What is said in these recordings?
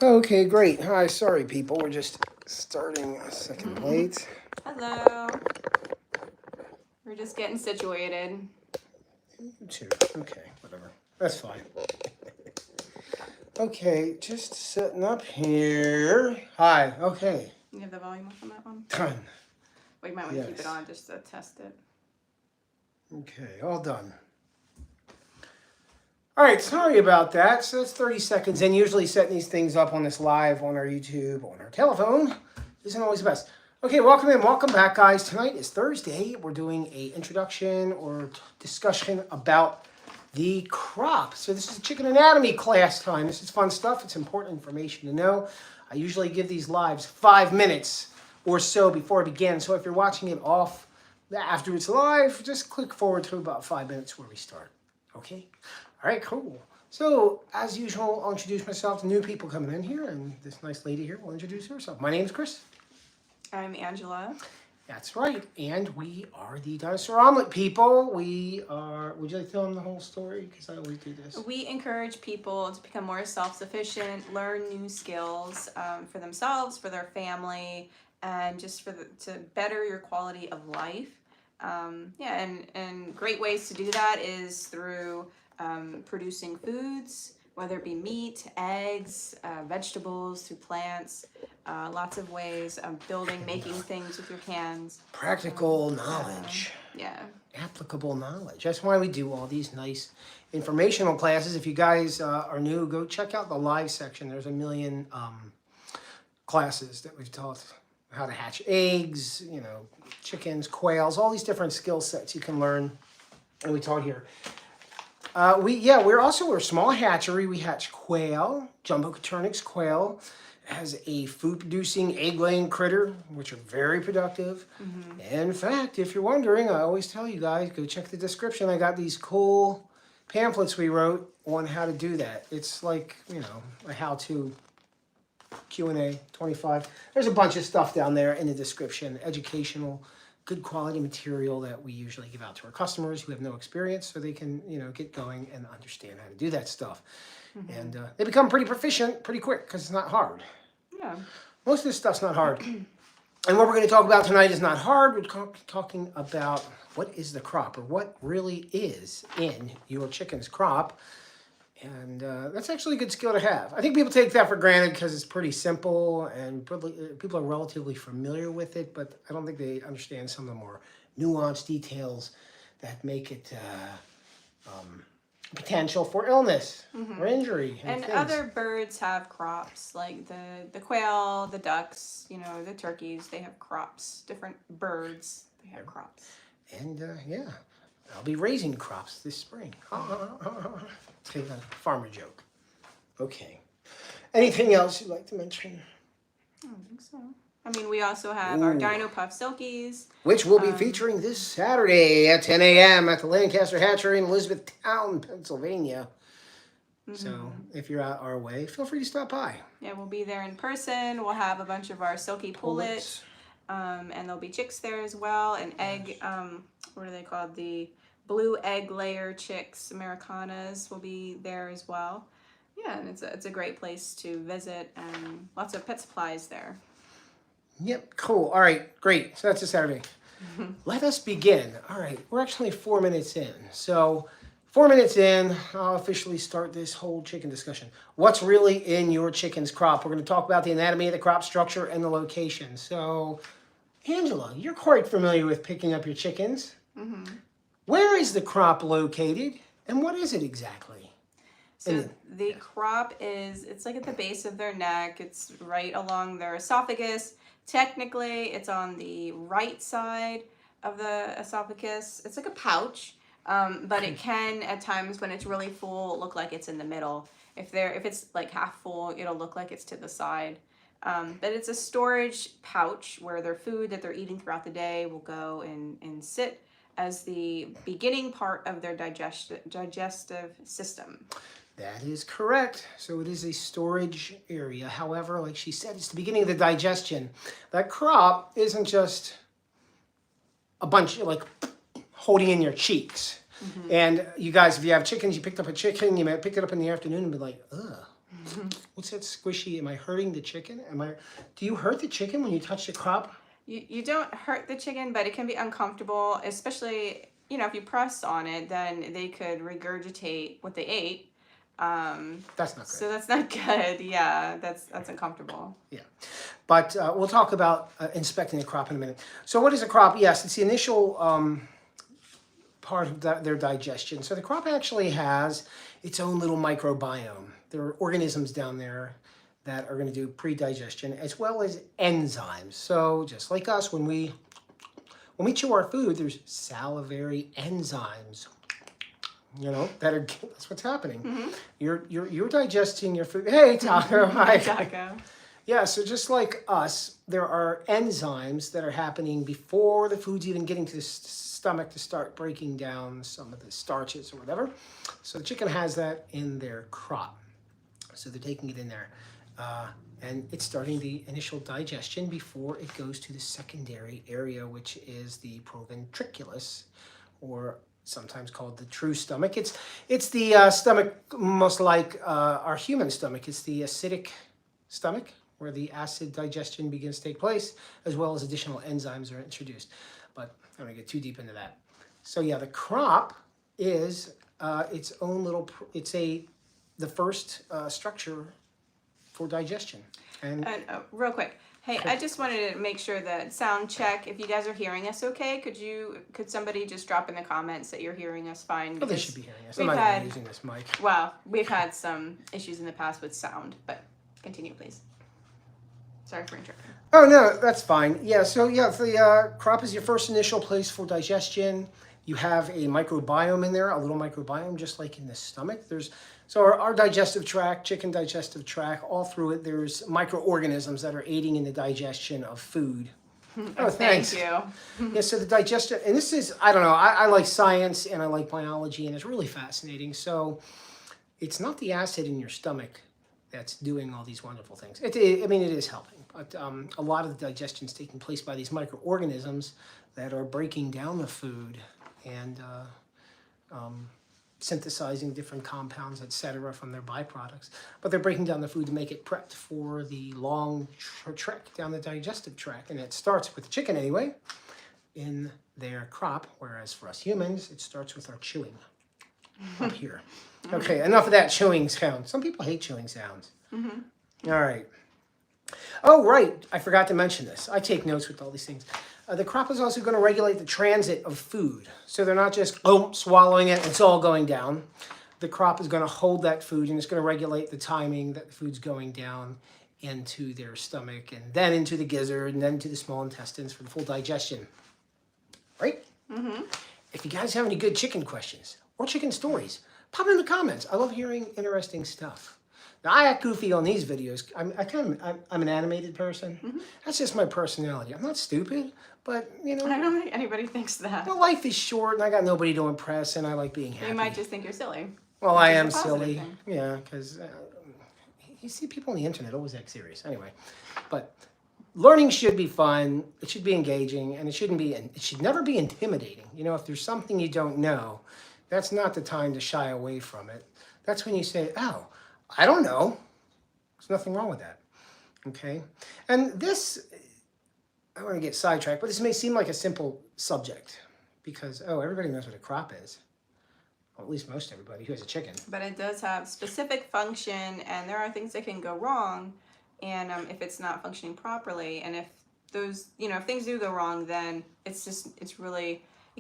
Okay, great. Hi, sorry people, we're just starting a second late. Hello. We're just getting situated. Two. Okay, whatever. That's fine. Okay, just sitting up here. Hi, okay. You have the volume up on that one? Done. Well, you might want to keep it Yes. on just to test it. Okay, all done. All right, sorry about that. So that's 30 seconds in. Usually setting these things up on this live on our YouTube, on our telephone, isn't always the best. Okay, welcome in, welcome back, guys. Tonight is Thursday. We're doing a introduction or discussion about the crop. So this is a chicken anatomy class time. This is fun stuff. It's important information to know. I usually give these lives 5 minutes or so before it begins. So if you're watching it off after it's live, just click forward to about 5 minutes where we start. Okay? All right, cool. So, as usual, I'll introduce myself to new people coming in here, and this nice lady here will introduce herself. My name is Chris. I'm Angela. That's right, and we are the Dinosaur Omelet people. We are. Would you like to tell them the whole story? Because I always do this. We encourage people to become more self-sufficient, learn new skills for themselves, for their family, and just to better your quality of life. And great ways to do that is through producing foods, whether it be meat, eggs, vegetables, through plants, lots of ways of building, making things with your hands. Practical knowledge. Yeah. Applicable knowledge. That's why we do all these nice informational classes. If you guys are new, go check out the live section. There's a million classes that we've taught how to hatch eggs, chickens, quails, all these different skill sets you can learn, and we taught here. We're a small hatchery. We hatch quail, jumbo Coturnix quail, has a food-producing, egg-laying critter, which are very productive. Mm-hmm. In fact, if you're wondering, I always tell you guys, go check the description. I got these cool pamphlets we wrote on how to do that. It's like, a how-to Q&A 25. There's a bunch of stuff down there in the description, educational, good quality material that we usually give out to our customers who have no experience so they can, get going and understand how to do that stuff. Mm-hmm. And they become pretty proficient pretty quick because it's not hard. Yeah. Most of this stuff's not hard. And what we're going to talk about tonight is not hard. We're talking about what is the crop or what really is in your chicken's crop. And that's actually a good skill to have. I think people take that for granted because it's pretty simple and people are relatively familiar with it, but I don't think they understand some of the more nuanced details that make it potential for illness or injury. And other birds have crops, like the quail, the ducks, the turkeys, they have crops. Different birds, they have crops. And I'll be raising crops this spring. It's a farmer joke. Okay. Anything else you'd like to mention? I don't think so. I mean, we also have our Dino Puff Silkies. Which we'll be featuring this Saturday at 10 a.m. at the Lancaster Hatchery in Elizabethtown, Pennsylvania. Mm-hmm. So if you're out our way, feel free to stop by. Yeah, we'll be there in person. We'll have a bunch of our silky pullets. And there'll be chicks there as well. And egg, what are they called? The blue egg layer chicks, Americanas, will be there as well. Yeah, and it's a great place to visit and lots of pet supplies there. Yep, cool. All right, great. So that's a Saturday. Let us begin. All right, we're actually 4 minutes in. So 4 minutes in, I'll officially start this whole chicken discussion. What's really in your chicken's crop? We're going to talk about the anatomy of the crop structure and the location. So, Angela, you're quite familiar with picking up your chickens. Mm-hmm. Where is the crop located, and what is it exactly? So the crop it's like at the base of their neck. It's right along their esophagus. Technically, it's on the right side of the esophagus. It's like a pouch, but it can, at times when it's really full, look like it's in the middle. If it's like half full, it'll look like it's to the side. But it's a storage pouch where their food that they're eating throughout the day will go and sit as the beginning part of their digestive system. That is correct. So it is a storage area. However, like she said, it's the beginning of the digestion. That crop isn't just a bunch of, like, holding in your cheeks. Mm-hmm. And you guys, if you have chickens, you picked up a chicken, you might pick it up in the afternoon and be like, ugh, What's that squishy? Am I hurting the chicken? Do you hurt the chicken when you touch the crop? You don't hurt the chicken, but it can be uncomfortable, especially, if you press on it, then they could regurgitate what they ate. That's not good. So that's not good. Yeah, that's uncomfortable. Yeah, but we'll talk about inspecting the crop in a minute. So what is a crop? Yes, it's the initial part of their digestion. So the crop actually has its own little microbiome. There are organisms down there that are going to do pre-digestion as well as enzymes. So just like us, when we chew our food, there's salivary enzymes. That's what's happening. Mm-hmm. You're digesting your food. Hey, Taco. Hi. Taco. Yeah, so just like us, there are enzymes that are happening before the food's even getting to the stomach to start breaking down some of the starches or whatever. So the chicken has that in their crop. So they're taking it in there. And it's starting the initial digestion before it goes to the secondary area, which is the proventriculus, or sometimes called the true stomach. It's the stomach most like our human stomach. It's the acidic stomach where the acid digestion begins to take place, as well as additional enzymes are introduced. But I don't want to get too deep into that. So yeah, the crop is its own little, the first structure for digestion. And real quick, hey, I just wanted to make sure that sound check. If you guys are hearing us okay, could somebody just drop in the comments that you're hearing us fine? They should be hearing us. I'm not even using this mic. Well, we've had some issues in the past with sound, but continue, please. Sorry for interrupting. Oh, no, that's fine. Yeah, so yeah, the crop is your first initial place for digestion. You have a microbiome in there, a little microbiome, just like in the stomach. So our digestive tract, chicken digestive tract, all through it, there's microorganisms that are aiding in the digestion of food. Oh, thanks. Thank you. Yeah, so the digestion, and this is, I don't know, I like science and I like biology, and it's really fascinating. So it's not the acid in your stomach that's doing all these wonderful things. It is helping, but a lot of the digestion is taking place by these microorganisms that are breaking down the food and synthesizing different compounds, etc., from their byproducts. But they're breaking down the food to make it prepped for the long trek down the digestive tract. And it starts with the chicken anyway, in their crop, whereas for us humans, it starts with our chewing up here. Okay, enough of that chewing sound. Some people hate chewing sounds. Mm-hmm. All right. Oh, right. I forgot to mention this. I take notes with all these things. The crop is also going to regulate the transit of food. So they're not just swallowing it, it's all going down. The crop is going to hold that food, and it's going to regulate the timing that the food's going down into their stomach, and then into the gizzard, and then into the small intestines for the full digestion. Right? Mm-hmm. If you guys have any good chicken questions or chicken stories, pop in the comments. I love hearing interesting stuff. Now, I act goofy on these videos. I'm an animated person. Mm-hmm. That's just my personality. I'm not stupid, but I don't think anybody thinks that. Well, life is short, and I got nobody to impress, and I like being happy. They might just think you're silly. Well, I am silly. Thing. Yeah, because you see people on the internet always act serious. Anyway, but learning should be fun. It should be engaging, and it should never be intimidating. If there's something you don't know, that's not the time to shy away from it. That's when you say, "Oh, I don't know." There's nothing wrong with that. Okay? And this, I don't want to get sidetracked, but this may seem like a simple subject because, everybody knows what a crop is. Well, at least most everybody who has a chicken. But it does have specific function, and there are things that can go wrong, and if it's not functioning properly, and if those, if things do go wrong, then it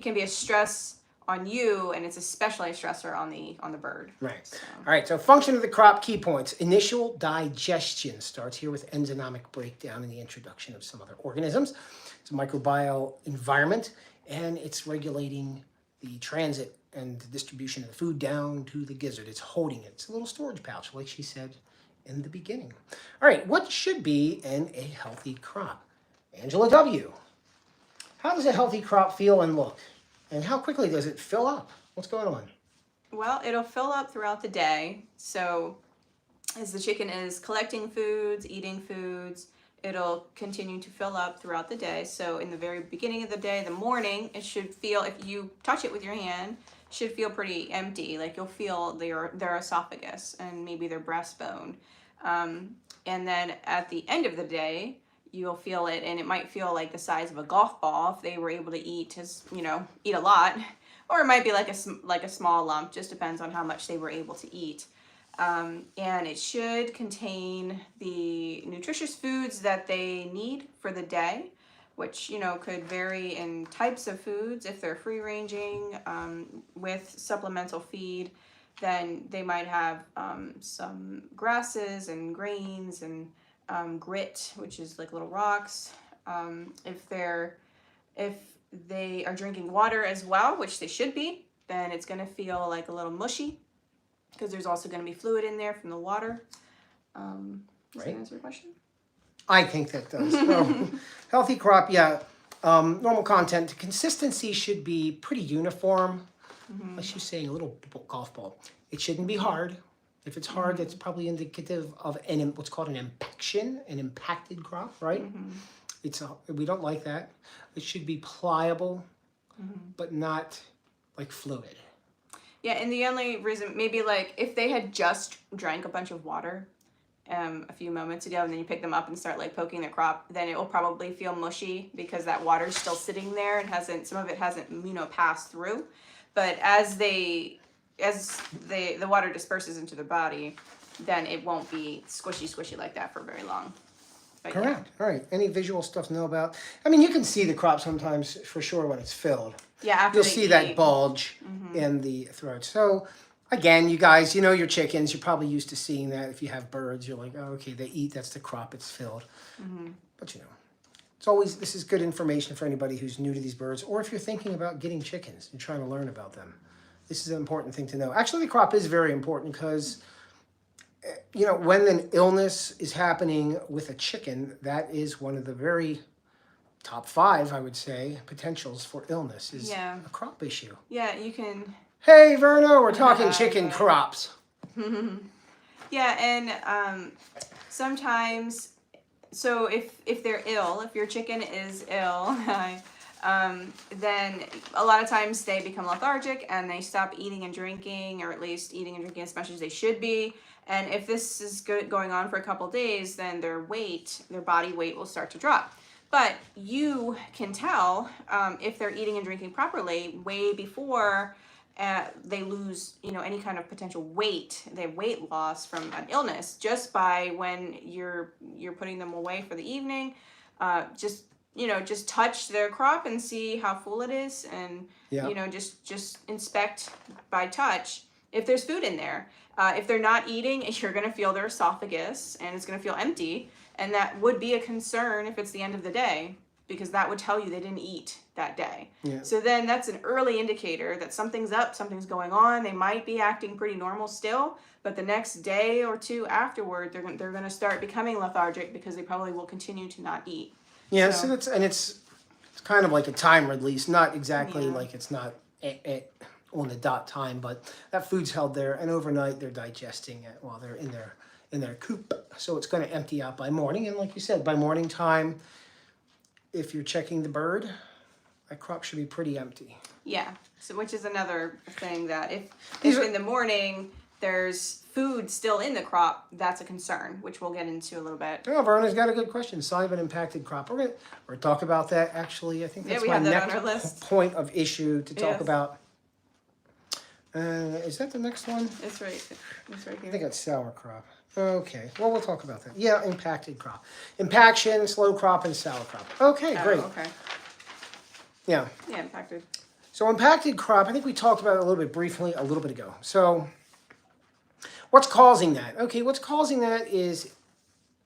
can be a stress on you, and it's especially a stressor on the bird. Right. So. All right. So function of the crop, key points. Initial digestion starts here with enzymatic breakdown and the introduction of some other organisms. It's a microbial environment, and it's regulating the transit and the distribution of the food down to the gizzard. It's holding it. It's a little storage pouch, like she said in the beginning. All right. What should be in a healthy crop? Angela W. How does a healthy crop feel and look? And how quickly does it fill up? What's going on? Well, it'll fill up throughout the day. So as the chicken is collecting foods, eating foods, it'll continue to fill up throughout the day. So in the very beginning of the day, the morning, it should feel, if you touch it with your hand, should feel pretty empty. Like you'll feel their esophagus and maybe their breastbone. And then at the end of the day, you'll feel it, and it might feel like the size of a golf ball if they were able to eat, eat a lot, or it might be like a small lump. Just depends on how much they were able to eat. And it should contain the nutritious foods that they need for the day, which could vary in types of foods. If they're free ranging with supplemental feed, then they might have some grasses and grains and grit, which is like little rocks. If they are drinking water as well, which they should be, then it's going to feel like a little mushy, because there's also going to be fluid in there from the water. Does that answer your question? I think that does. Well, healthy crop, yeah. Normal content. Consistency should be pretty uniform. Unless you're saying a little golf ball. It shouldn't be hard. If it's hard, that's probably indicative of what's called an impaction, an impacted crop, right? We don't like that. It should be pliable, but not like fluid. Yeah, and the only reason, maybe like if they had just drank a bunch of water a few moments ago, and then you pick them up and start like poking the crop, then it will probably feel mushy because that water's still sitting there and some of it hasn't passed through. But as the water disperses into the body, then it won't be squishy like that for very long. But Correct. All right. Any visual stuff to know about? I mean, you can see the crop sometimes for sure when it's filled. Yeah, after you'll they see eat. that bulge in the throat. So again, you guys, your chickens, you're probably used to seeing that. If you have birds, you're like, oh, okay, they eat, that's the crop, it's filled. But this is good information for anybody who's new to these birds, or if you're thinking about getting chickens and trying to learn about them. This is an important thing to know. Actually, the crop is very important because, when an illness is happening with a chicken, that is one of the very top 5, I would say, potentials for illness is a crop issue. Yeah, you can. Hey, Verno, we're talking chicken crops. Yeah, and sometimes, so if they're ill, if your chicken is ill, then a lot of times they become lethargic and they stop eating and drinking, or at least eating and drinking as much as they should be. And if this is going on for a couple days, then their body weight will start to drop. But you can tell if they're eating and drinking properly way before they lose, any kind of potential weight. They have weight loss from an illness just by when you're putting them away for the evening. Just touch their crop and see how full it is, and just inspect by touch if there's food in there. If they're not eating, you're going to feel their esophagus and it's going to feel empty. And that would be a concern if it's the end of the day, because that would tell you they didn't eat that day. Yeah. So then that's an early indicator that something's up, something's going on. They might be acting pretty normal still, but the next day or two afterward, they're going to start becoming lethargic because they probably will continue to not eat. Yeah, so it's kind of like a time release, not exactly like it's not on the dot time, but that food's held there, and overnight they're digesting it while they're in their coop. So it's going to empty out by morning, and like you said, by morning time, if you're checking the bird, that crop should be pretty empty. Yeah. So which is another thing that if in the morning there's food still in the crop, that's a concern, which we'll get into a little bit. Oh, Verna's got a good question. Sign of an impacted crop. We're gonna talk about that actually. I think that's we my have that next on our list. point of issue to talk Yes. about. Is that the next one? It's right here. I think it's sour crop. Okay, well, we'll talk about that. Yeah, impacted crop. Impaction, slow crop, and sour crop. Okay, great. Okay. Yeah. Yeah, impacted. So impacted crop, I think we talked about it a little bit briefly a little bit ago. So what's causing that? Okay, what's causing that is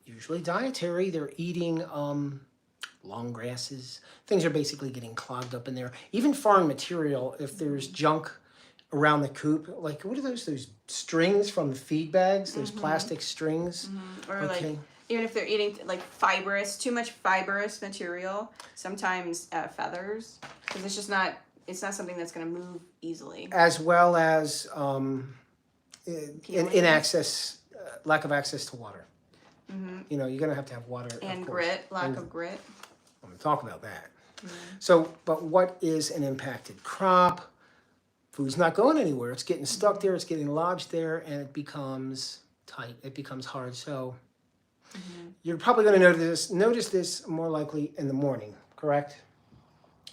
usually dietary. They're eating long grasses. Things are basically getting clogged up in there. Even foreign material, if there's junk around the coop, like what are those strings from the feed bags, those plastic strings? Or like even if they're eating like too much fibrous material, sometimes feathers, because it's not something that's going to move easily. As well as lack of access to water. You're going to have water. And of course. lack of grit. I'm going to talk about that. So, but what is an impacted crop? food's not going anywhere. It's getting stuck there, it's getting lodged there, and it becomes tight. It becomes hard. So you're probably going to notice this more likely in the morning, correct?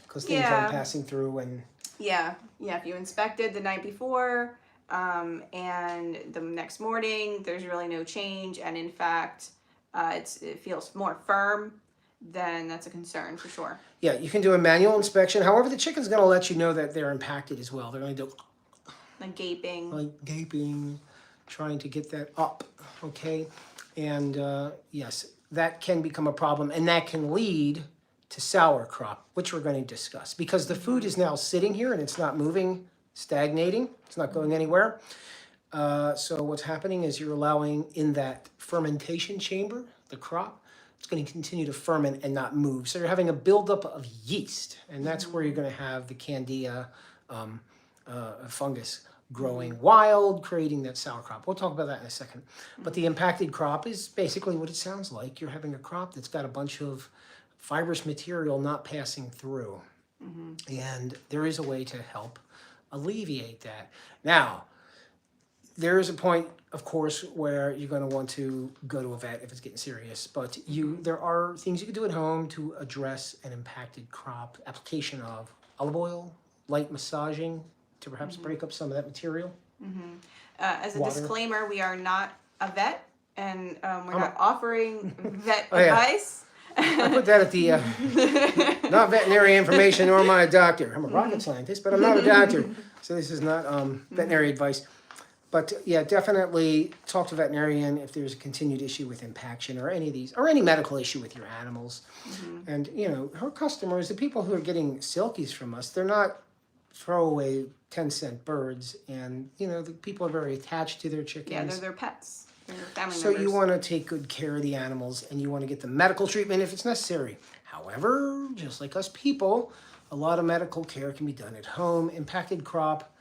Because things aren't passing through and... Yeah, if you inspected the night before and the next morning, there's really no change, and in fact, it feels more firm, then that's a concern for sure. Yeah, you can do a manual inspection. However, the chicken's going to let you know that they're impacted as well. They're going to do... Like gaping. Like gaping, trying to get that up, okay? And yes, that can become a problem, and that can lead to sour crop, which we're going to discuss, because the food is now sitting here and it's not moving, stagnating, it's not going anywhere. So what's happening is you're allowing in that fermentation chamber, the crop, it's going to continue to ferment and not move. So you're having a buildup of yeast, and that's where you're going to have the candida fungus growing wild, creating that sour crop. We'll talk about that in a second. But the impacted crop is basically what it sounds like. You're having a crop that's got a bunch of fibrous material not passing through. And there is a way to help alleviate that. Now, there is a point, of course, where you're going to want to go to a vet if it's getting serious. But there are things you can do at home to address an impacted crop. Application of olive oil, light massaging to perhaps break up some of that material. As a Water. disclaimer, we are not a vet, and we're not offering vet advice. I put that at the not veterinary information, nor am I a doctor. I'm a rocket scientist, but I'm not a doctor. So this is not veterinary advice. But yeah, definitely talk to a veterinarian if there's a continued issue with impaction or any of these, or any medical issue with your animals. And, you know, her customers, the people who are getting silkies from us, they're not throwaway 10-cent birds. And, you know, the people are very attached to their chickens. Yeah, they're their pets. They're their family So members. you want to take good care of the animals, and you want to get the medical treatment if it's necessary. However, just like us people, a lot of medical care can be done at home. Impacted crop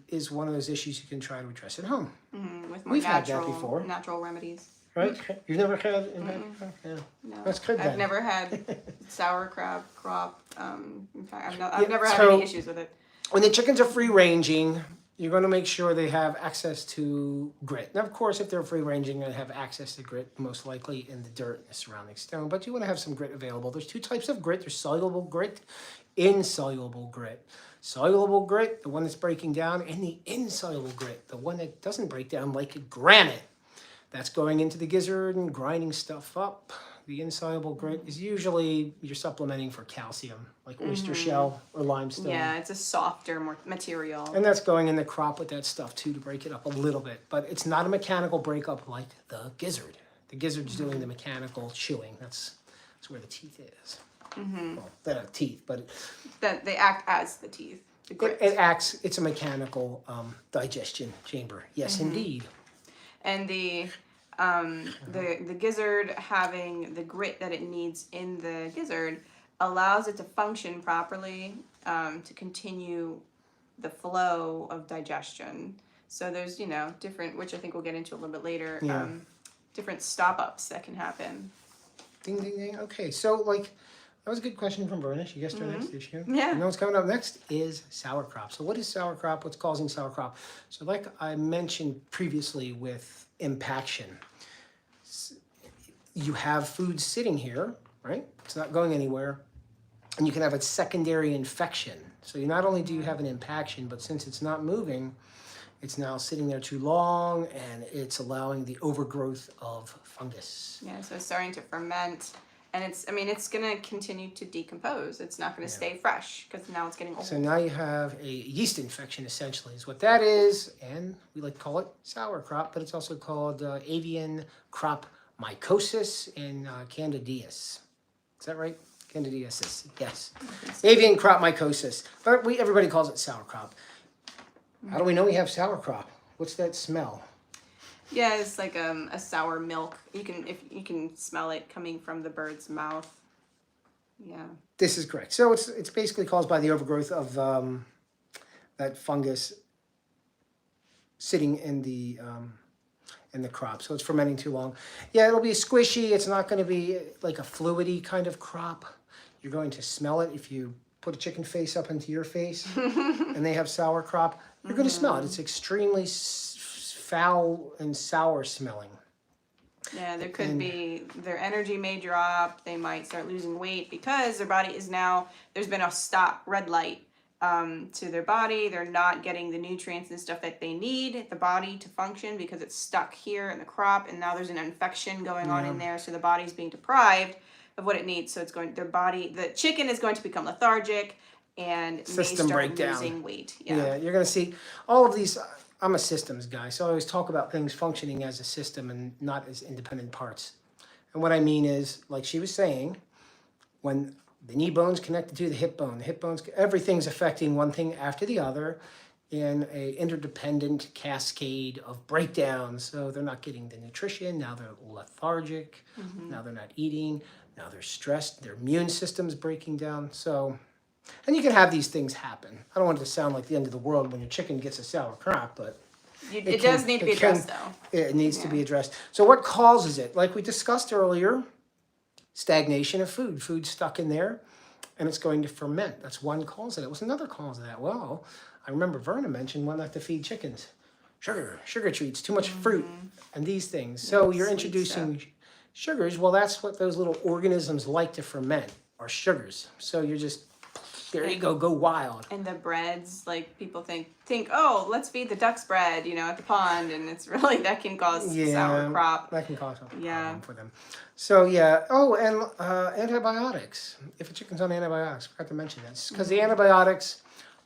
is one of those issues you can try to address at home. With more We've had that natural, before. natural remedies. Right? You've never had impacted crop? Yeah. No, That's good I've then. never had sour crop. In fact, I've never had so- any issues with it. When the chickens are free ranging, you're going to make sure they have access to grit. Now, of course, if they're free ranging, they're going to have access to grit, most likely in the dirt and the surrounding stone. But you want to have some grit available. There's two types of grit. There's soluble grit, insoluble grit. Soluble grit, the one that's breaking down, and the insoluble grit, the one that doesn't break down like granite. That's going into the gizzard and grinding stuff up. The insoluble grit is usually you're supplementing for calcium, like oyster shell or limestone. Yeah, it's a softer more material. And that's going in the crop with that stuff too to break it up a little bit. But it's not a mechanical breakup like the gizzard. The gizzard's doing the mechanical chewing. That's where the teeth is. Well, they're not teeth, but That they act as the teeth. The grit. it acts, it's a mechanical digestion chamber. Yes, indeed. And the gizzard having the grit that it needs in the gizzard allows it to function properly to continue the flow of digestion. So there's, you know, different, which I think we'll get into a little bit later, Yeah. different stop-ups that can happen. Ding, ding, ding. Okay, so like, that was a good question from Verna. She guessed our next issue. Yeah. And what's coming up next is sour crop. So what is sour crop? What's causing sour crop? So like I mentioned previously with impaction, you have food sitting here, right? It's not going anywhere. And you can have a secondary infection. So you not only do you have an impaction, but since it's not moving, it's now sitting there too long and it's allowing the overgrowth of fungus. Yeah, so it's starting to ferment. And it's going to continue to decompose. It's not going to stay fresh because now it's getting old. So now you have a yeast infection, essentially, is what that is. And we like to call it sour crop, but it's also called avian crop mycosis and candidiasis. Is that right? Candidiasis, yes. Avian crop mycosis. But everybody calls it sour crop. How do we know we have sour crop? What's that smell? Yeah, it's like a sour milk. You can smell it coming from the bird's mouth. Yeah. This is correct. So it's basically caused by the overgrowth of that fungus sitting in the crop. So it's fermenting too long. Yeah, it'll be squishy. It's not going to be like a fluidy kind of crop. You're going to smell it if you put a chicken face up into your face and they have sauerkraut, you're going to smell it. It's extremely foul and sour smelling. Yeah, there could be, their energy may drop, they might start losing weight because their body is now, there's been a stop, red light to their body. They're not getting the nutrients and stuff that they need, the body to function, because it's stuck here in the crop, and now there's an infection going on in there, so the body's being deprived of what it needs. So it's going, their body, the chicken is going to become lethargic and System may start breakdown. losing weight. Yeah, you're going to see all of these. I'm a systems guy, so I always talk about things functioning as a system and not as independent parts. And what I mean is, like she was saying, when the knee bone's connected to the hip bone's, everything's affecting one thing after the other in a interdependent cascade of breakdowns. So they're not getting the nutrition, now they're lethargic, now they're not eating, now they're stressed, their immune system's breaking down. So, and you can have these things happen. I don't want it to sound like the end of the world when your chicken gets a sauerkraut, but it does need to be addressed, though. It needs to be addressed. So what causes it? Like we discussed earlier, stagnation of food. Food stuck in there, and it's going to ferment. That's one cause of it. What's another cause of that? Well, I remember Verna mentioned one not to feed chickens. Sugar treats, too much fruit, and these things. So you're introducing sugars. Well, that's what those little organisms like to ferment, are sugars. So you're just, there you go wild. And the breads, like people think, oh, let's feed the ducks bread, at the pond, and it's really, that can cause sauerkraut. That can cause a problem for them. So yeah, and antibiotics. If a chicken's on antibiotics, I forgot to mention that, because the antibiotics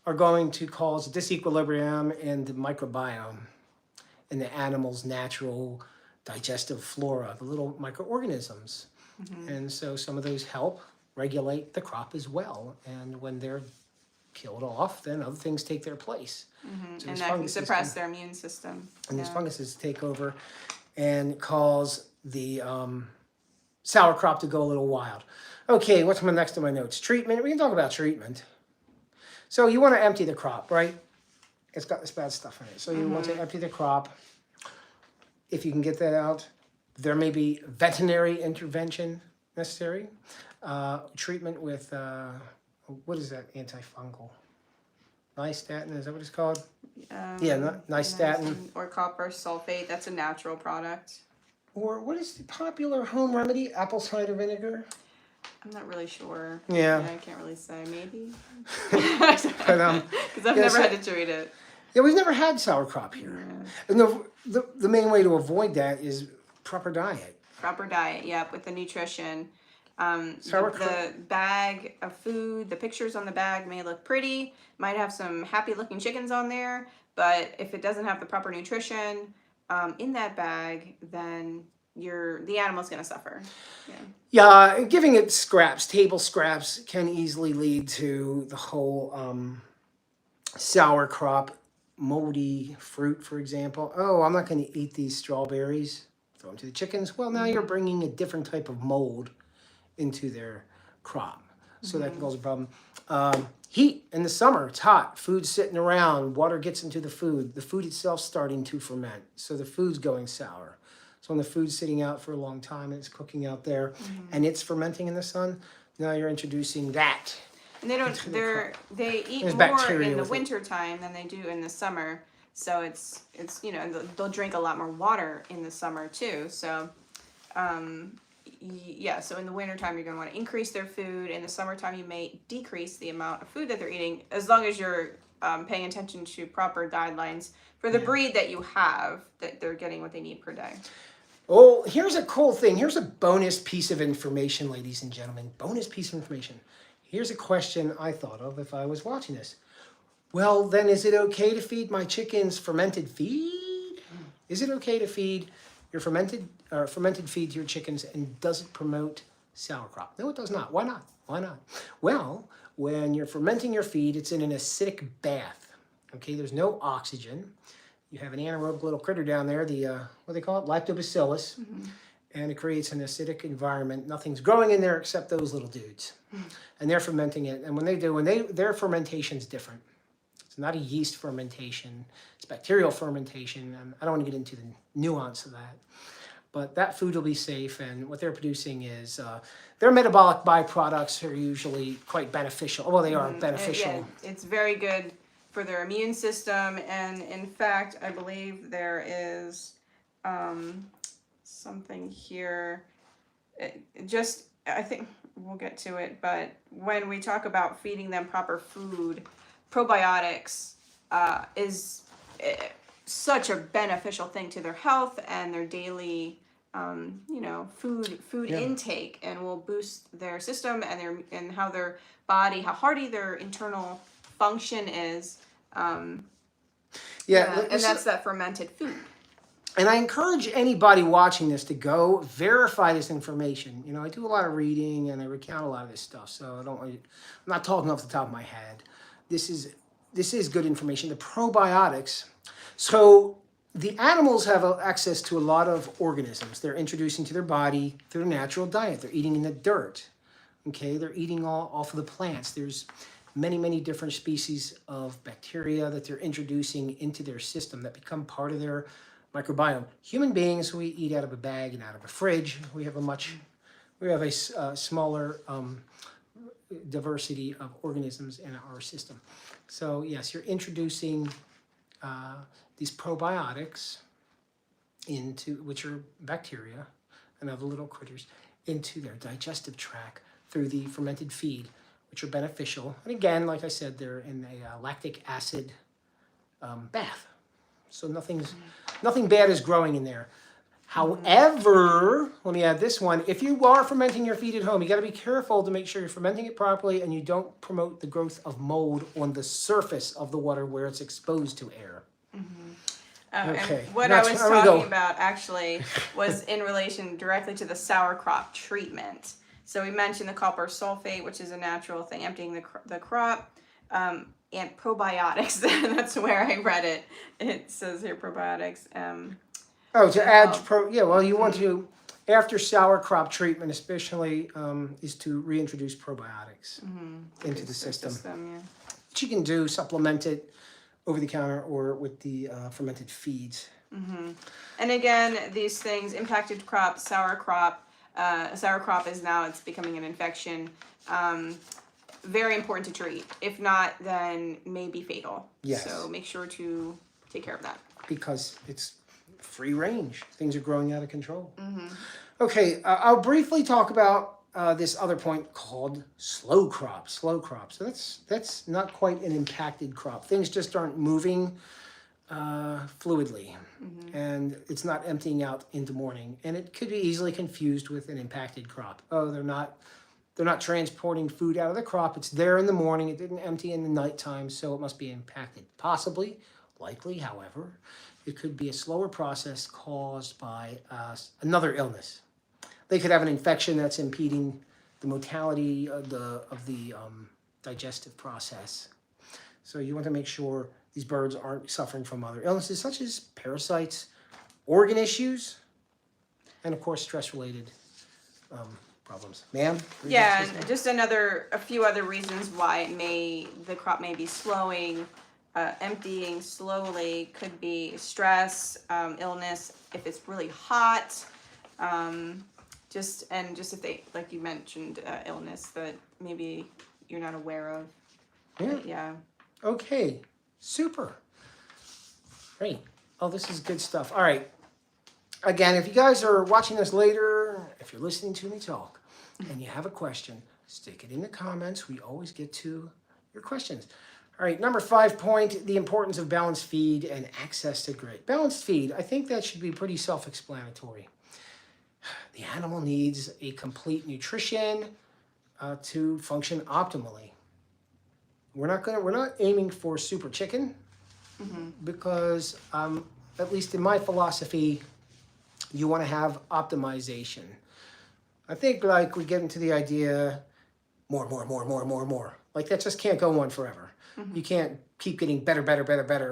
are going to cause disequilibrium in the microbiome, in the animal's natural digestive flora, the little microorganisms. And so some of those help regulate the crop as well. And when they're killed off, then other things take their place. So and that can suppress their immune system. And these funguses take over and cause the sauerkraut to go a little wild. Okay, what's next on my notes? Treatment. We can talk about treatment. So you want to empty the crop, right? It's got this bad stuff in it. So you want to empty the crop. If you can get that out, there may be veterinary intervention necessary. Treatment with, what is that antifungal? Nystatin, is that what it's called? Nystatin. Or copper sulfate, that's a natural product. Or what is the popular home remedy? Apple cider vinegar? I'm not really sure. Yeah. I can't really say. Maybe. But, because I've never had to treat it. Yeah, we've never had sauerkraut here. And the main way to avoid that is proper diet. Proper diet, yep, with the nutrition. The bag of food, the pictures on the bag may look pretty, might have some happy looking chickens on there, but if it doesn't have the proper nutrition in that bag, then the animal's going to suffer. Yeah, and giving it scraps, table scraps, can easily lead to the whole sauerkraut, moldy fruit, for example. Oh, I'm not going to eat these strawberries. Throw them to the chickens. Well, now you're bringing a different type of mold into their crop. So that can cause a problem. Heat in the summer, it's hot, food's sitting around, water gets into the food itself's starting to ferment, so the food's going sour. So when the food's sitting out for a long time and it's cooking out there and it's fermenting in the sun, now you're introducing that. And they eat more in the winter time than they do in the summer. So it's they'll drink a lot more water in the summer too. So so in the wintertime, you're going to want to increase their food. In the summertime, you may decrease the amount of food that they're eating, as long as you're paying attention to proper guidelines for the breed that you have, that they're getting what they need per day. Oh, here's a cool thing. Here's a bonus piece of information, ladies and gentlemen. Bonus piece of information. Here's a question I thought of if I was watching this. Well, then is it okay to feed my chickens fermented feed? Is it okay to feed your fermented feed to your chickens, and does it promote sauerkraut? No, it does not. Why not? Why not? Well, when you're fermenting your feed, it's in an acidic bath. Okay, there's no oxygen. You have an anaerobic little critter down there, the what do they call it? Lactobacillus. And it creates an acidic environment. Nothing's growing in there except those little dudes. And they're fermenting it. And their fermentation's different. It's not a yeast fermentation. It's bacterial fermentation. And I don't want to get into the nuance of that. but that food will be safe, and what they're producing is their metabolic byproducts are usually quite beneficial. Well, they are beneficial. Yeah, it's very good for their immune system, and in fact, I believe there is something here. I think we'll get to it, but when we talk about feeding them proper food, probiotics is such a beneficial thing to their health and their daily food intake, and will boost their system and how their body, how hardy their internal function is. And that's that fermented food. And I encourage anybody watching this to go verify this information. You know, I do a lot of reading and I recount a lot of this stuff, so I'm not talking off the top of my head. This is good information. The probiotics. So the animals have access to a lot of organisms they're introducing to their body through their natural diet. They're eating in the dirt. Okay, they're eating off of the plants. There's many different species of bacteria that they're introducing into their system that become part of their microbiome. Human beings, we eat out of a bag and out of a fridge. We have a smaller diversity of organisms in our system. So yes, you're introducing these probiotics which are bacteria and other little critters, into their digestive tract through the fermented feed, which are beneficial. And again, like I said, they're in a lactic acid bath. So nothing bad is growing in there. However, let me add this one. If you are fermenting your feed at home, you got to be careful to make sure you're fermenting it properly and you don't promote the growth of mold on the surface of the water where it's exposed to air. Okay. And what I was talking about actually was in relation directly to the sauerkraut treatment. So we mentioned the copper sulfate, which is a natural thing, emptying the crop, and probiotics. That's where I read it. It says here probiotics. You want to, after sauerkraut treatment especially, is to reintroduce probiotics into the system. Which you can do, supplement it over the counter or with the fermented feeds. And again, these things, impacted crop, sauerkraut is now, it's becoming an infection. Very important to treat. If not, then may be fatal. Yes. So make sure to take care of that. Because it's free range. Things are growing out of control. Okay, I'll briefly talk about this other point called slow crop. So that's not quite an impacted crop. Things just aren't moving fluidly, and it's not emptying out into morning. And it could be easily confused with an impacted crop. Oh, they're not transporting food out of the crop. It's there in the morning. It didn't empty in the nighttime, so it must be impacted. Possibly, likely, however, it could be a slower process caused by another illness. They could have an infection that's impeding the motility of the digestive process. So you want to make sure these birds aren't suffering from other illnesses such as parasites, organ issues, and of course stress-related problems. Ma'am? Yeah, and just a few other reasons why the crop may be slowing, emptying slowly. Could be stress, illness, if it's really hot, just if they, like you mentioned, illness that maybe you're not aware of. Yeah. Okay, super. Great. Oh, this is good stuff. All right. Again, if you guys are watching this later, if you're listening to me talk and you have a question, stick it in the comments. We always get to your questions. All right, number 5 point, the importance of balanced feed and access to grit. Balanced feed, I think that should be pretty self-explanatory. The animal needs a complete nutrition to function optimally. We're not aiming for super chicken because at least in my philosophy, you want to have optimization. I think like we get into the idea more. Like that just can't go on forever. You can't keep getting better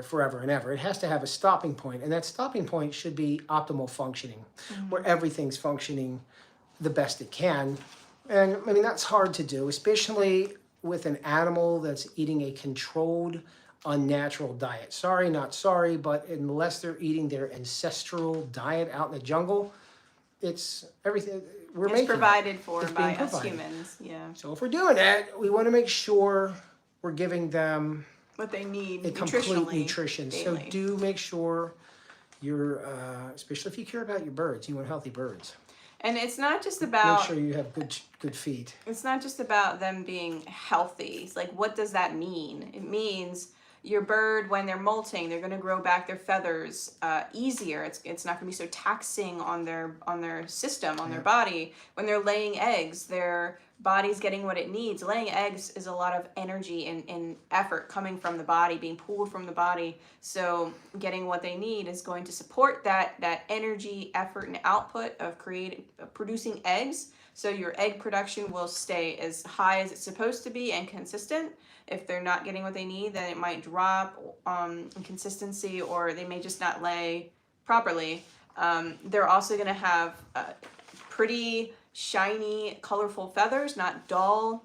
forever and ever. It has to have a stopping point, and that stopping point should be optimal functioning, where everything's functioning the best it can. And I mean, that's hard to do, especially with an animal that's eating a controlled, unnatural diet. Sorry, not sorry, but unless they're eating their ancestral diet out in the jungle, it's everything we're It's making. provided for It's by being us provided. humans. Yeah. So if we're doing that, we want to make sure we're giving them What they need a complete nutritionally nutrition. So daily. do make sure you're, especially if you care about your birds, you want healthy birds. And it's not just Make about sure you have good feed. it's not just about them being healthy. It's like, what does that mean? It means your bird, when they're molting, they're going to grow back their feathers easier. It's not going to be so taxing on their system, on their body. When they're laying eggs, their body's getting what it needs. Laying eggs is a lot of energy and effort coming from the body, being pulled from the body. So getting what they need is going to support that energy, effort, and output of producing eggs. So your egg production will stay as high as it's supposed to be and consistent. If they're not getting what they need, then it might drop in consistency, or they may just not lay properly. They're also going to have pretty shiny, colorful feathers, not dull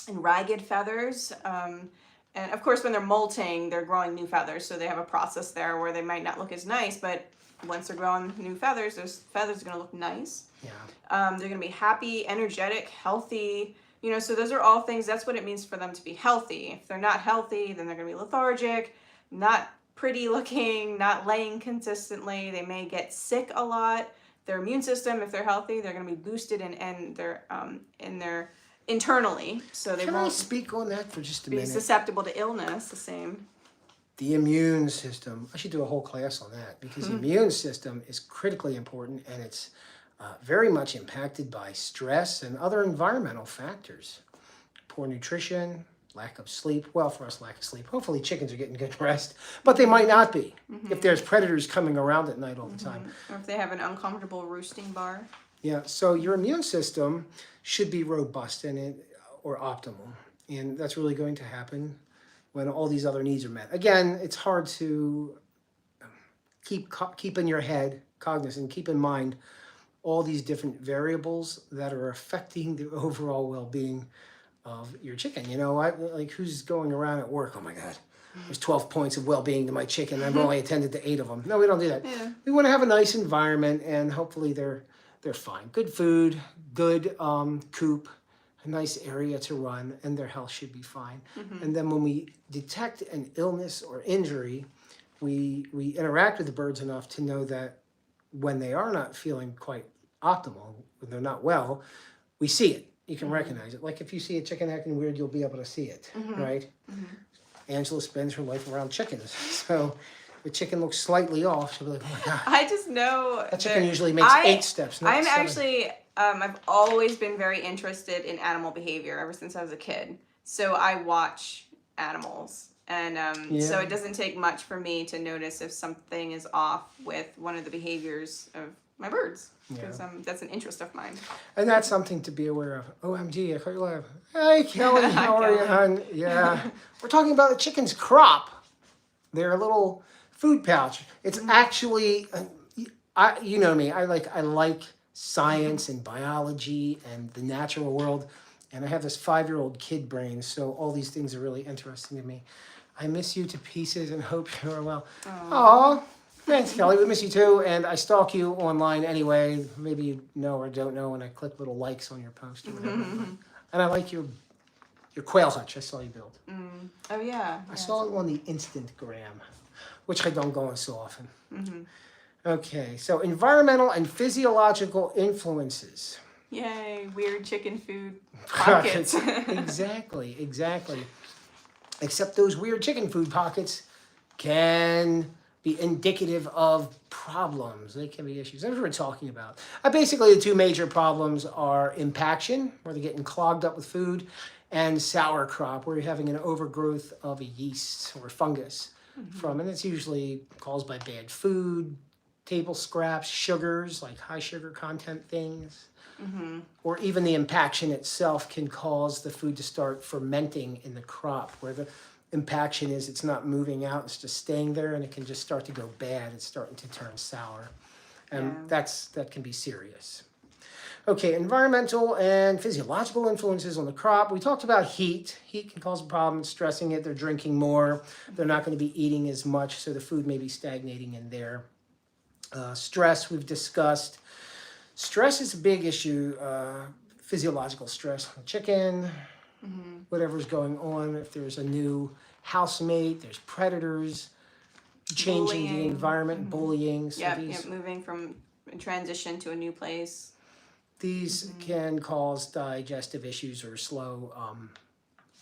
and ragged feathers. And of course, when they're molting, they're growing new feathers. So they have a process there where they might not look as nice, but once they're growing new feathers, those feathers are going to look nice. Yeah. They're going to be happy, energetic, healthy. So those are all things. That's what it means for them to be healthy. If they're not healthy, then they're going to be lethargic, not pretty looking, not laying consistently. They may get sick a lot. Their immune system, if they're healthy, they're going to be boosted and they're in their internally, so they Can I won't speak on that for just a be minute? susceptible to illness. The same. The immune system. I should do a whole class on that because the immune system is critically important, and it's very much impacted by stress and other environmental factors. Poor nutrition, lack of sleep. Well, for us, lack of sleep. Hopefully chickens are getting good rest, but they might not be if there's predators coming around at night all the time. Or if they have an uncomfortable roosting bar. Yeah, so your immune system should be robust or optimal, and that's really going to happen when all these other needs are met. Again, it's hard to keep in your head, cognizant, keep in mind all these different variables that are affecting the overall well-being of your chicken. Like who's going around at work, oh my God, there's 12 points of well-being to my chicken. I've only attended to 8 of them. No, we don't do that. Yeah. We want to have a nice environment, and hopefully they're fine. Good food, good coop, a nice area to run, and their health should be fine. And then when we detect an illness or injury, we interact with the birds enough to know that when they are not feeling quite optimal, when they're not well, we see it. You can recognize it. Like if you see a chicken acting weird, you'll be able to see it, right? Angela spends her life around chickens. So if a chicken looks slightly off, she'll be like, oh my God. I just know That chicken usually makes 8 steps, not I'm 7. actually I've always been very interested in animal behavior ever since I was a kid. So I watch animals, and so it doesn't take much for me to notice if something is off with one of the behaviors of my birds, because that's an interest of mine. And that's something to be aware of. OMG, I caught you live. Hey, Kelly, how are you, hon? Yeah. We're talking about the chicken's crop. Their little food pouch. It's actually, you know me, I like science and biology and the natural world. And I have this 5-year-old kid brain, so all these things are really interesting to me. I miss you to pieces and hope you're well. Aw, thanks, Kelly. We miss you too. And I stalk you online anyway. Maybe you know or don't know when I click little likes on your post or whatever. And I like your quail hutch I saw you build. Oh yeah. I saw it on the Instagram, which I don't go on so often. Okay, so environmental and physiological influences. Yay, weird chicken food pockets. Exactly. Except those weird chicken food pockets can be indicative of problems. They can be issues. That's what we're talking about. Basically, the 2 major problems are impaction, where they're getting clogged up with food, and sour crop, where you're having an overgrowth of a yeast or fungus and it's usually caused by bad food, table scraps, sugars, like high sugar content things. Or even the impaction itself can cause the food to start fermenting in the crop, where the impaction is it's not moving out, it's just staying there, and it can just start to go bad. It's starting to turn sour. And that can be serious. Okay, environmental and physiological influences on the crop. We talked about heat. Heat can cause a problem. It's stressing it. They're drinking more. They're not going to be eating as much, so the food may be stagnating in there. Stress, we've discussed. Stress is a big issue, physiological stress. Chicken, whatever's going on, if there's a new housemate, there's predators, changing the Bullying. environment, bullying. So Yep, moving from transition to a new place. these can cause digestive issues or slow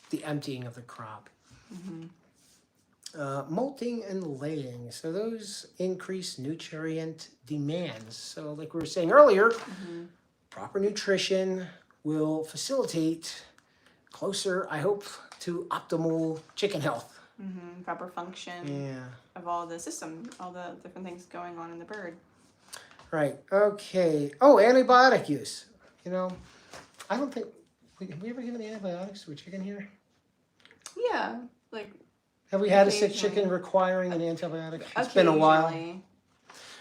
the emptying of the crop. Molting and laying, so those increase nutrient demands. So like we were saying earlier, proper nutrition will facilitate closer, I hope, to optimal chicken health. Proper function of all the system, all the different things going on in the bird. Right, okay. Oh, antibiotic use. You know, I don't think, have we ever given antibiotics to a chicken here? Yeah, like Have we had a sick occasionally. chicken requiring an antibiotic? It's been a while. Occasionally.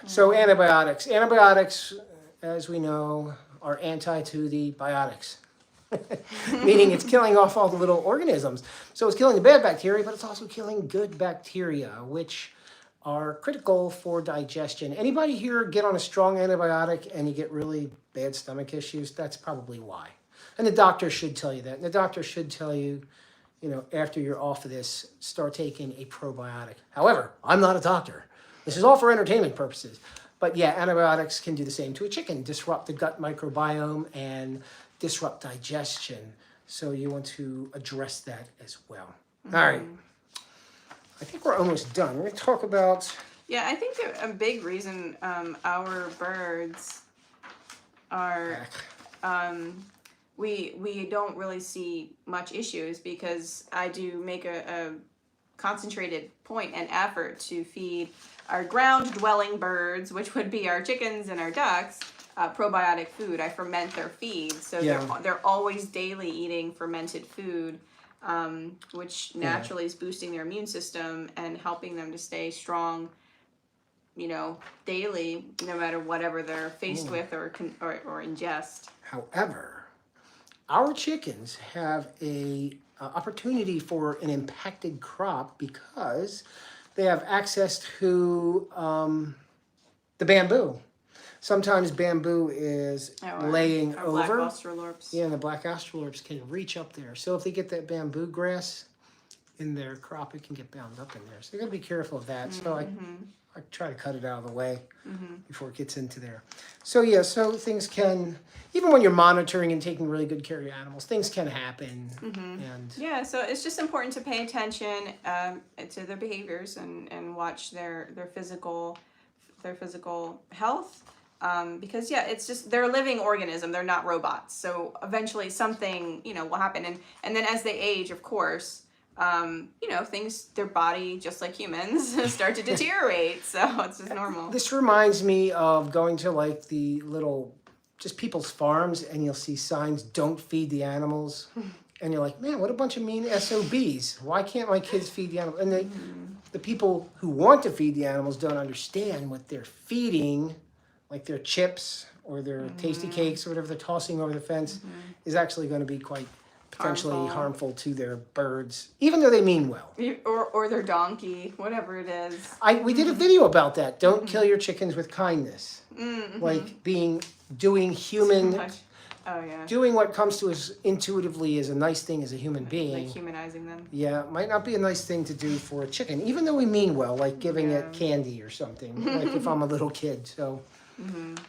So antibiotics. Antibiotics, as we know, are anti to the biotics. Meaning it's killing off all the little organisms. So it's killing the bad bacteria, but it's also killing good bacteria, which are critical for digestion. Anybody here get on a strong antibiotic and you get really bad stomach issues? That's probably why. And the doctor should tell you that. And the doctor should tell you, you know, after you're off of this, start taking a probiotic. However, I'm not a doctor. This is all for entertainment purposes. But yeah, antibiotics can do the same to a chicken, disrupt the gut microbiome and disrupt digestion. So you want to address that as well. All right. I think we're almost done. We're going to talk about... Yeah, I think a big reason our birds are... we don't really see much issues because I do make a concentrated point and effort to feed our ground-dwelling birds, which would be our chickens and our ducks, probiotic food. I ferment their feed, so they're always daily eating fermented food, which naturally is boosting their immune system and helping them to stay strong, you know, daily, no matter whatever they're faced with or ingest. However, our chickens have a opportunity for an impacted crop because they have access to the bamboo. Sometimes bamboo is laying over. Black australorps. Yeah, and the black australorps can reach up there. So if they get that bamboo grass in their crop, it can get bound up in there. So you got to be careful of that. So I try to cut it out of the way before it gets into there. So yeah, so things can, even when you're monitoring and taking really good care of your animals, things can happen. And yeah, so it's just important to pay attention to their behaviors and watch their physical health. Because yeah, it's just, they're a living organism. They're not robots. So eventually something, you know, will happen. And then as they age, of course, you know, their body, just like humans, start to deteriorate. So it's just normal. This reminds me of going to like the little, just people's farms, and you'll see signs, don't feed the animals. And you're like, man, what a bunch of mean SOBs. Why can't my kids feed the animals? And the people who want to feed the animals don't understand what they're feeding, like their chips or their tasty cakes or whatever they're tossing over the fence, is actually going to be quite potentially harmful to their birds, even though they mean well. Or their donkey, whatever it is. We did a video about that. Don't kill your chickens with kindness. Like doing human, doing what comes to us intuitively is a nice thing as a human being. Like humanizing them. Yeah, might not be a nice thing to do for a chicken, even though we mean well, like giving it candy or something, like if I'm a little kid. So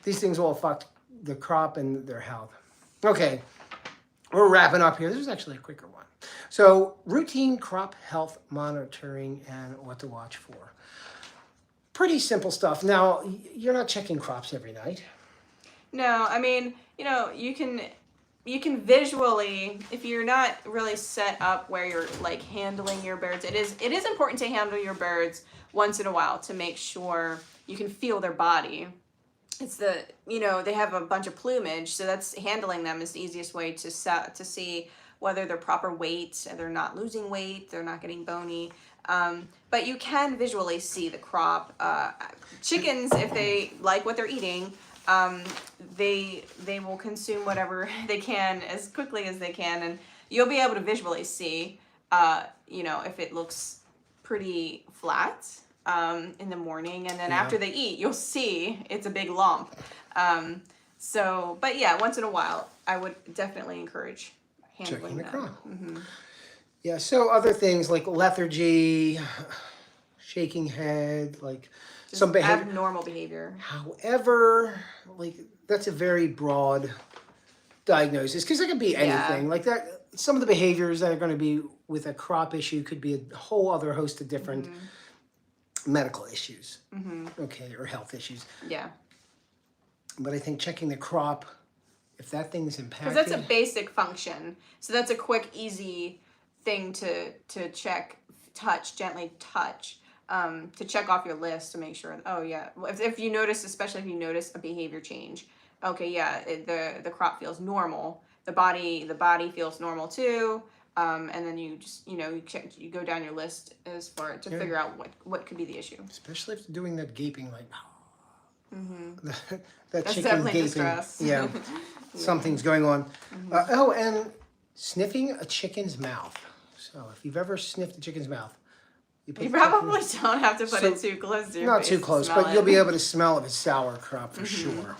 these things will affect the crop and their health. Okay. We're wrapping up here. This is actually a quicker one. So, routine crop health monitoring and what to watch for. Pretty simple stuff. Now, you're not checking crops every night. No, I mean, you know, you can visually, if you're not really set up where you're like handling your birds, it is important to handle your birds once in a while to make sure you can feel their body. It's they have a bunch of plumage, so that's handling them is the easiest way to see whether they're proper weight, they're not losing weight, they're not getting bony. But you can visually see the crop. Chickens, if they like what they're eating, they will consume whatever they can as quickly as they can, and you'll be able to visually see, if it looks pretty flat. In the morning, and then after they eat, you'll see it's a big lump. So, but yeah, once in a while, I would definitely encourage handling Checking the them. crop. Yeah, so other things like lethargy, shaking head, like Just some behavior. abnormal behavior. However, like that's a very broad diagnosis because it could be anything. Like that, some of the behaviors that are going to be with a crop issue could be a whole other host of different medical issues, okay, or health issues. Yeah. But I think checking the crop, if that thing's impacted, Because that's a basic function. So that's a quick, easy thing to check, gently touch, to check off your list to make sure. Oh yeah, if you notice, especially if you notice a behavior change. Okay, yeah, the crop feels normal. The body feels normal too. And then you just you go down your list as far to figure out what could be the issue. especially if they're doing that gaping like. that That's chicken definitely gaping. distress. Yeah, something's going on. And sniffing a chicken's mouth. So if you've ever sniffed a chicken's mouth, You probably don't have to put it too close to your not face too to close, smell but you'll it. be able to smell if it's sauerkraut for sure.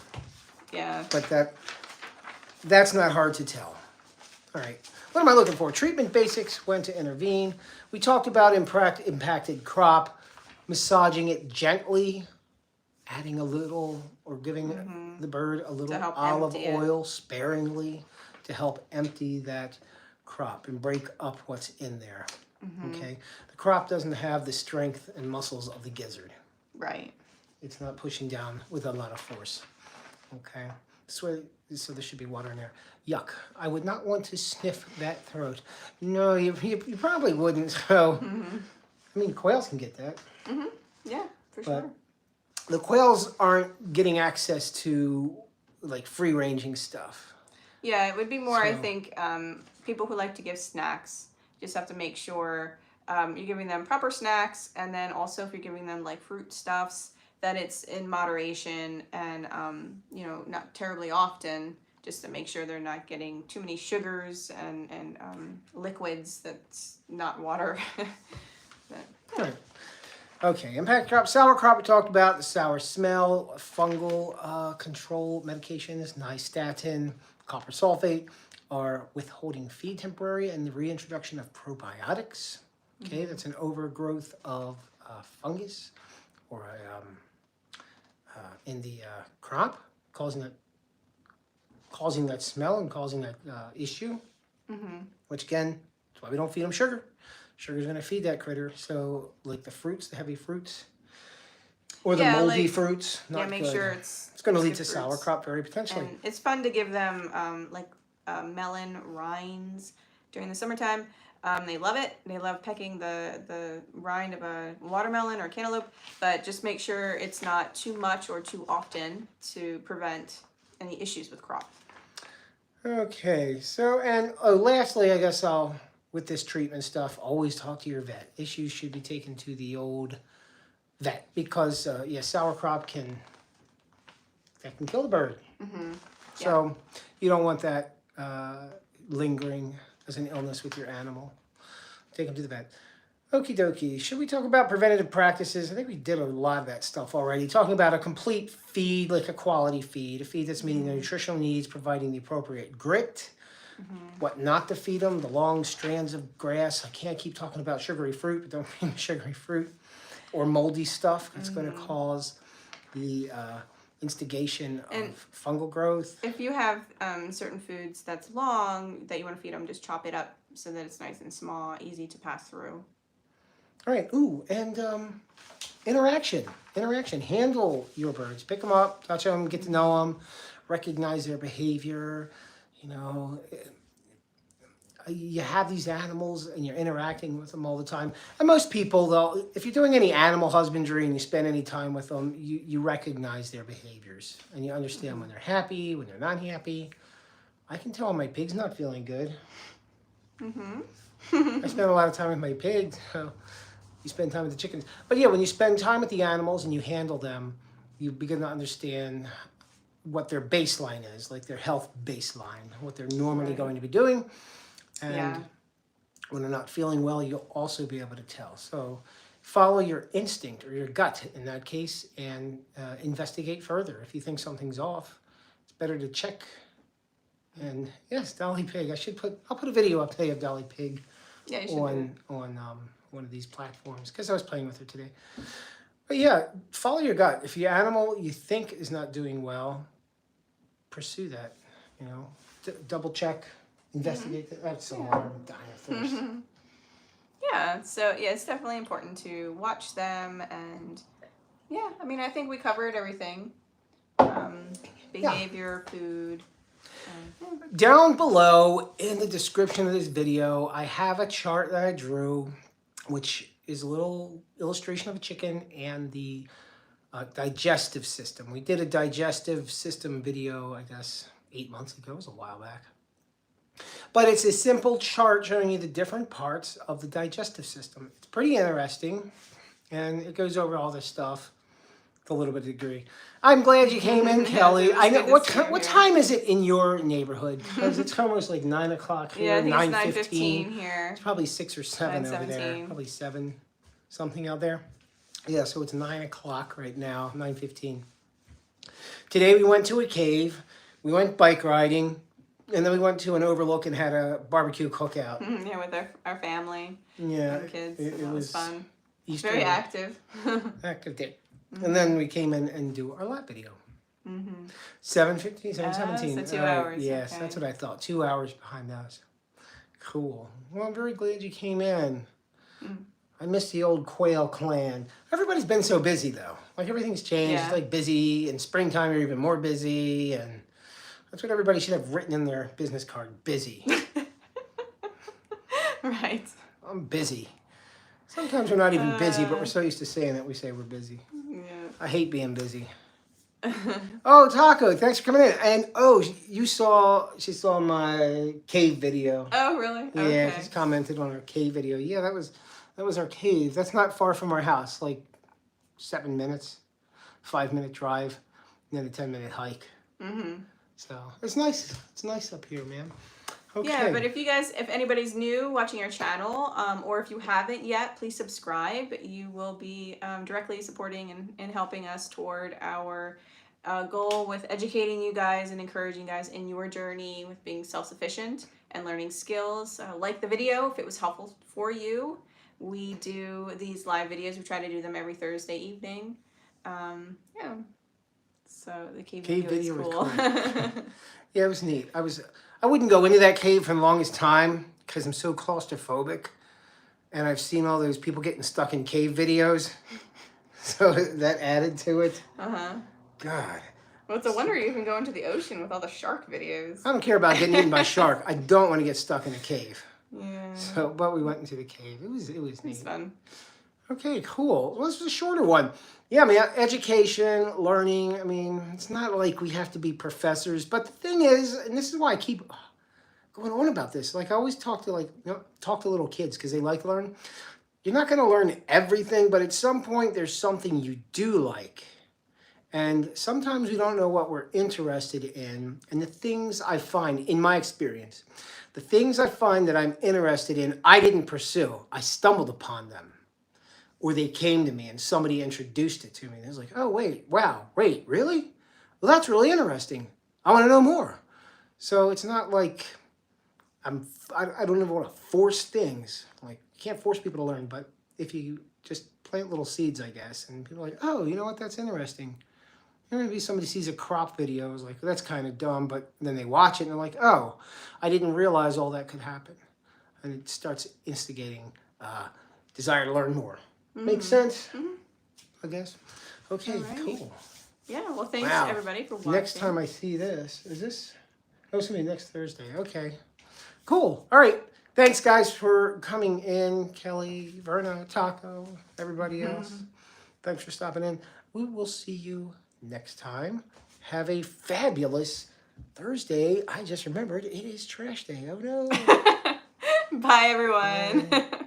Yeah. But that's not hard to tell. All right. What am I looking for? Treatment basics, when to intervene. We talked about impacted crop, massaging it gently, adding a little or giving the bird a little help olive empty it. oil sparingly to help empty that crop and break up what's in there. Okay? The crop doesn't have the strength and muscles of the gizzard. Right. It's not pushing down with a lot of force. Okay? So there should be water in there. Yuck. I would not want to sniff that throat. No, you probably wouldn't. So, I mean, quails can get that. Yeah, for But sure. the quails aren't getting access to like free ranging stuff. Yeah, it would be more, I So- think, people who like to give snacks just have to make sure you're giving them proper snacks, and then also if you're giving them like fruit stuffs, that it's in moderation and not terribly often, just to make sure they're not getting too many sugars and liquids that's not water. All right. Okay, impact crop, sauerkraut we talked about, the sour smell, fungal control medications, nystatin, copper sulfate are withholding feed temporary and the reintroduction of probiotics. Okay, that's an overgrowth of fungus or in the crop, causing that smell and causing that issue. Which again, that's why we don't feed them sugar. Sugar's going to feed that critter. So, like the fruits, the heavy fruits, or the moldy fruits, not make good. sure it's It's going to lead good to fruits. sauerkraut very potentially. And it's fun to give them melon rinds during the summertime. They love it. They love pecking the rind of a watermelon or cantaloupe, but just make sure it's not too much or too often to prevent any issues with crop. Okay, so and lastly, I guess with this treatment stuff, always talk to your vet. Issues should be taken to the old vet because sauerkraut can kill the bird. So you don't want that lingering as an illness with your animal. Take them to the vet. Okie dokie. Should we talk about preventative practices? I think we did a lot of that stuff already. Talking about a complete feed, like a quality feed, a feed that's meeting their nutritional needs, providing the appropriate grit, what not to feed them, the long strands of grass. I can't keep talking about sugary fruit, but don't feed them sugary fruit or moldy stuff. That's going to cause the instigation of fungal growth. If you have certain foods that's long that you want to feed them, just chop it up so that it's nice and small, easy to pass through. All right. Ooh, and interaction. Handle your birds. Pick them up, touch them, get to know them, recognize their behavior. You have these animals and you're interacting with them all the time. And most people, though, if you're doing any animal husbandry and you spend any time with them, you recognize their behaviors and you understand when they're happy, when they're not happy. I can tell when my pig's not feeling good. I spend a lot of time with my pigs. So you spend time with the chickens. But yeah, when you spend time with the animals and you handle them, you begin to understand what their baseline is, like their health baseline, what they're normally going to be doing. And when they're not feeling well, you'll also be able to tell. So follow your instinct or your gut in that case and investigate further. If you think something's off, it's better to check. And yes, Dolly Pig. I'll put a video up today of Dolly Pig Yeah, you should do on one of these platforms because I was playing with her today. But yeah, follow your gut. If your animal you think is not doing well, pursue that. You know, double check, investigate. That's so hard. I'm dying of thirst. Yeah, so yeah, it's definitely important to watch them, and yeah, I mean, I think we covered everything. Behavior, food. Down below in the description of this video, I have a chart that I drew, which is a little illustration of a chicken and the digestive system. We did a digestive system video, I guess, 8 months ago. It was a while back. But it's a simple chart showing you the different parts of the digestive system. It's pretty interesting, and it goes over all this stuff with a little bit of degree. I'm glad you came in, Kelly. I know what time is it in your neighborhood? Because it's almost like 9 o'clock here. Yeah, I think 9:15 it's 9:15 here. It's probably 6 or 7 over there. 9:17. Probably 7 something out there. Yeah, so it's 9 o'clock right now. 9:15. Today we went to a cave. We went bike riding. And then we went to an overlook and had a barbecue cookout. Yeah, with our family. Yeah, And kids. it was fun. Easter Very active. active day. And then we came in and do our lap video. 7:15, 7:17. So 2 hours. Yes, okay. that's what I thought. 2 hours behind us. Cool. Well, I'm very glad you came in. I miss the old Quail clan. Everybody's been so busy though. Like everything's changed. Yeah. It's like busy. In springtime, you're even more busy. And that's what everybody should have written in their business card. Busy. Right. I'm busy. Sometimes we're not even busy, but we're so used to saying that we say we're busy. Yeah. I hate being busy. Oh, Taco, thanks for coming in. And she saw my cave video. Oh, really? Yeah, Okay. she's commented on our cave video. Yeah, that was our cave. That's not far from our house, like 7 minutes, 5-minute drive, and then a 10-minute hike. So it's nice. It's nice up here, man. Okay. Yeah, but if anybody's new watching our channel, or if you haven't yet, please subscribe. You will be directly supporting and helping us toward our goal with educating you guys and encouraging you guys in your journey with being self-sufficient and learning skills. Like the video if it was helpful for you. We do these live videos. We try to do them every Thursday evening. Yeah. So the cave video is cool. Yeah, it was neat. I wouldn't go into that cave for the longest time because I'm so claustrophobic, and I've seen all those people getting stuck in cave videos, so that added to it. God. Well, it's a wonder you can go into the ocean with all the shark videos. I don't care about getting eaten by shark. I don't want to get stuck in a cave. Yeah. So, but we went into the cave. It was neat. It's fun. Okay, cool. Well, this was a shorter one. Yeah, I mean, education, learning. I mean, it's not like we have to be professors. But the thing is, and this is why I keep going on about this. Like I always talk to little kids because they like to learn. You're not going to learn everything, but at some point there's something you do like. And sometimes we don't know what we're interested in. And the things I find, in my experience, the things I find that I'm interested in, I didn't pursue. I stumbled upon them. Or they came to me and somebody introduced it to me. And it was like, oh, wait, really? Well, that's really interesting. I want to know more. So it's not like I don't ever want to force things. Like, you can't force people to learn, but if you just plant little seeds, I guess, and people are like, oh, you know what, that's interesting. Maybe somebody sees a crop video, is like, well, that's kind of dumb, but then they watch it and they're like, oh, I didn't realize all that could happen. And it starts instigating desire to learn more. Makes sense, I guess. Okay, cool. Yeah, well, thanks everybody for watching. Next time I see this, is this? Oh, it's going to be next Thursday. Okay, cool. All right. Thanks, guys, for coming in. Kelly, Verna, Taco, everybody else. Thanks for stopping in. We will see you next time. Have a fabulous Thursday. I just remembered it is trash day. Oh, no. Bye, everyone.